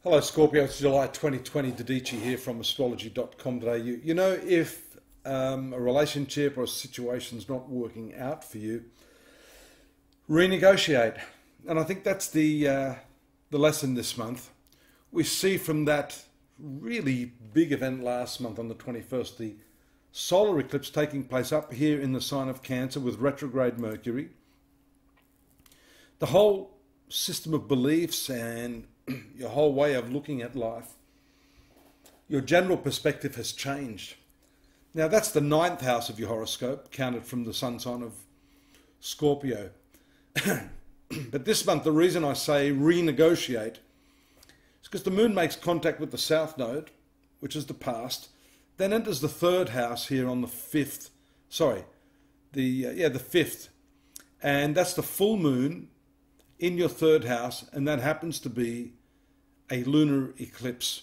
Hello Scorpio, it's July 2020, Dadhichi here from astrology.com.au. You know, if a relationship or a situation's not working out for you, renegotiate. And I think that's the lesson this month. We see from that really big event last month on the 21st, the solar eclipse taking place up here in the sign of Cancer with retrograde Mercury. The whole system of beliefs and your whole way of looking at life, your general perspective has changed. Now that's the 9th house of your horoscope, counted from the sun sign of Scorpio. But this month, the reason I say renegotiate is because the moon makes contact with the south node, which is the past, then enters the 3rd house here on the 5th, the 5th. And that's the full moon in your 3rd house, and that happens to be a lunar eclipse.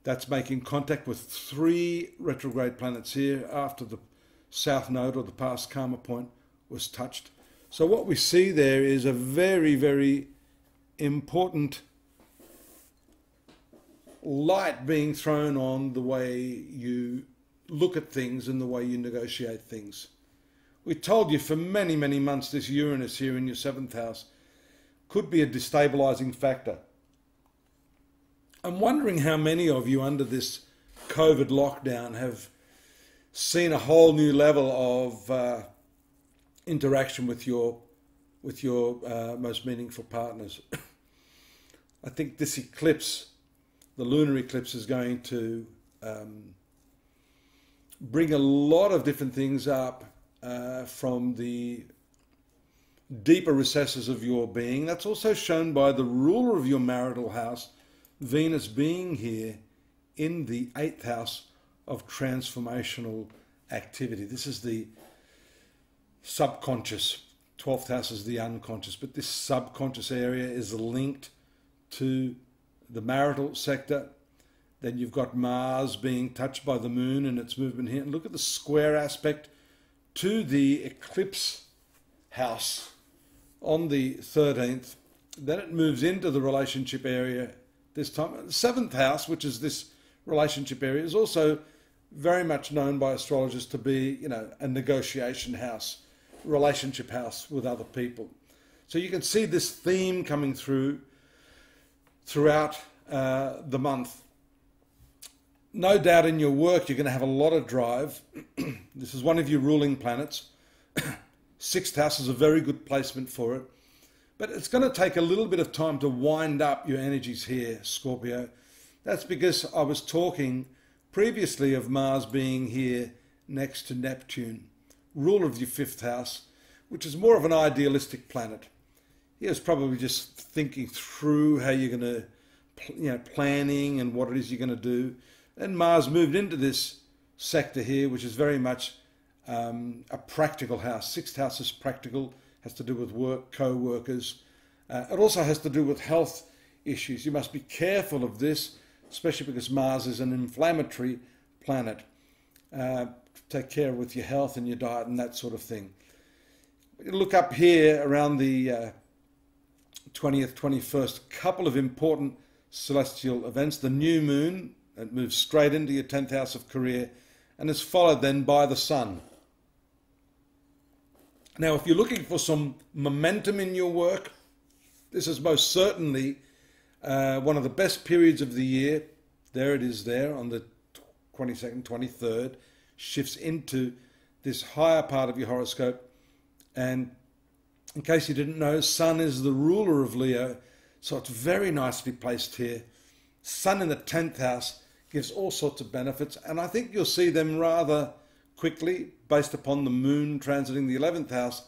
That's making contact with 3 retrograde planets here after the south node or the past karma point was touched. So what we see there is a very, very important light being thrown on the way you look at things and the way you negotiate things. We told you for many, many months this Uranus here in your 7th house could be a destabilizing factor. I'm wondering how many of you under this COVID lockdown have seen a whole new level of interaction with your most meaningful partners. I think this eclipse, the lunar eclipse, is going to bring a lot of different things up from the deeper recesses of your being. That's also shown by the ruler of your marital house, Venus, being here in the 8th house of transformational activity. This is the subconscious. 12th house is the unconscious, but this subconscious area is linked to the marital sector. Then you've got Mars being touched by the moon and its movement here. And look at the square aspect to the eclipse house on the 13th. Then it moves into the relationship area this time. The 7th house, which is this relationship area, is also very much known by astrologers to be, a negotiation house, relationship house with other people. So you can see this theme coming throughout the month. No doubt in your work you're going to have a lot of drive. This is one of your ruling planets. 6th house is a very good placement for it. But it's going to take a little bit of time to wind up your energies here, Scorpio. That's because I was talking previously of Mars being here next to Neptune, ruler of your 5th house, which is more of an idealistic planet. He was probably just thinking through how you're going to, planning and what it is you're going to do. And Mars moved into this sector here, which is very much a practical house. 6th house is practical, has to do with work, co-workers. It also has to do with health issues. You must be careful of this, especially because Mars is an inflammatory planet. Take care with your health and your diet and that sort of thing. Look up here around the 20th, 21st, a couple of important celestial events. The new moon, it moves straight into your 10th house of career and is followed then by the sun. Now, if you're looking for some momentum in your work, this is most certainly one of the best periods of the year. There it is there on the 22nd, 23rd, shifts into this higher part of your horoscope. And in case you didn't know, Sun is the ruler of Leo, so it's very nicely placed here. Sun in the 10th house gives all sorts of benefits, and I think you'll see them rather quickly based upon the moon transiting the 11th house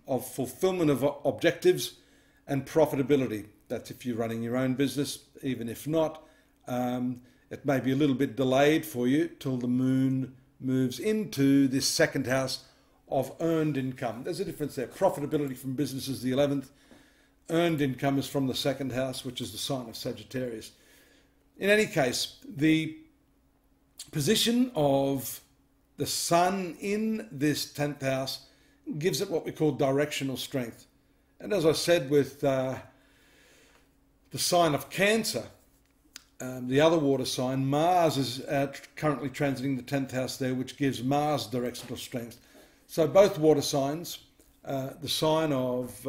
of fulfillment of objectives and profitability. That's if you're running your own business. Even if not, it may be a little bit delayed for you till the moon moves into this 2nd house of earned income. There's a difference there. Profitability from business is the 11th. Earned income is from the 2nd house, which is the sign of Sagittarius. In any case, the position of the sun in this 10th house gives it what we call directional strength. And as I said with the sign of Cancer, the other water sign, Mars is currently transiting the 10th house there, which gives Mars directional strength. So both water signs, the sign of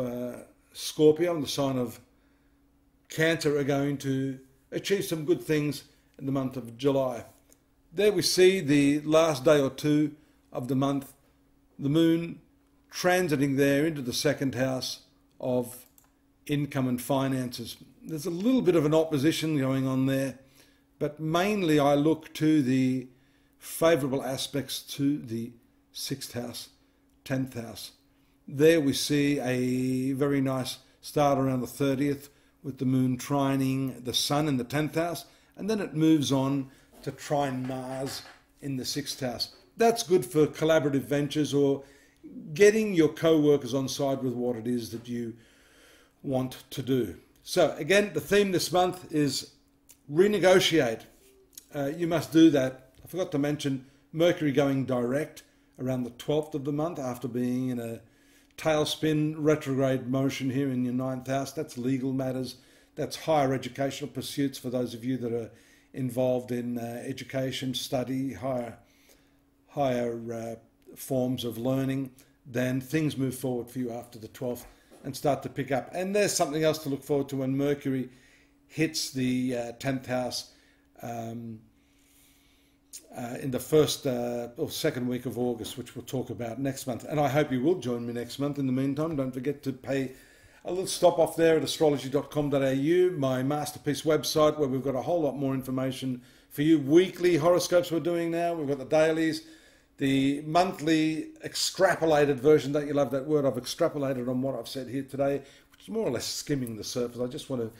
Scorpio and the sign of Cancer, are going to achieve some good things in the month of July. There we see the last day or two of the month, the moon transiting there into the 2nd house of income and finances. There's a little bit of an opposition going on there, but mainly I look to the favourable aspects to the 6th house, 10th house. There we see a very nice start around the 30th with the moon trining the sun in the 10th house, and then it moves on to trine Mars in the 6th house. That's good for collaborative ventures or getting your co-workers on side with what it is that you want to do. So again, the theme this month is renegotiate. You must do that. I forgot to mention Mercury going direct around the 12th of the month after being in a tailspin retrograde motion here in your 9th house. That's legal matters. That's higher educational pursuits for those of you that are involved in education, study, higher forms of learning. Then things move forward for you after the 12th and start to pick up. And there's something else to look forward to when Mercury hits the 10th house in the first or second week of August, which we'll talk about next month. And I hope you will join me next month. In the meantime, don't forget to pay a little stop off there at astrology.com.au, my masterpiece website, where we've got a whole lot more information for you. Weekly horoscopes we're doing now. We've got the dailies, the monthly extrapolated version. Don't you love that word? I've extrapolated on what I've said here today, which is more or less skimming the surface. I just want to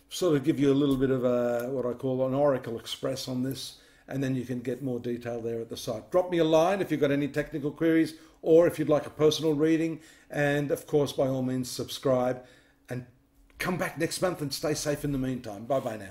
sort of give you a little bit of what I call an Oracle Express on this, and then you can get more detail there at the site. Drop me a line if you've got any technical queries, or if you'd like a personal reading. And of course, by all means, subscribe and come back next month and stay safe in the meantime. Bye-bye now.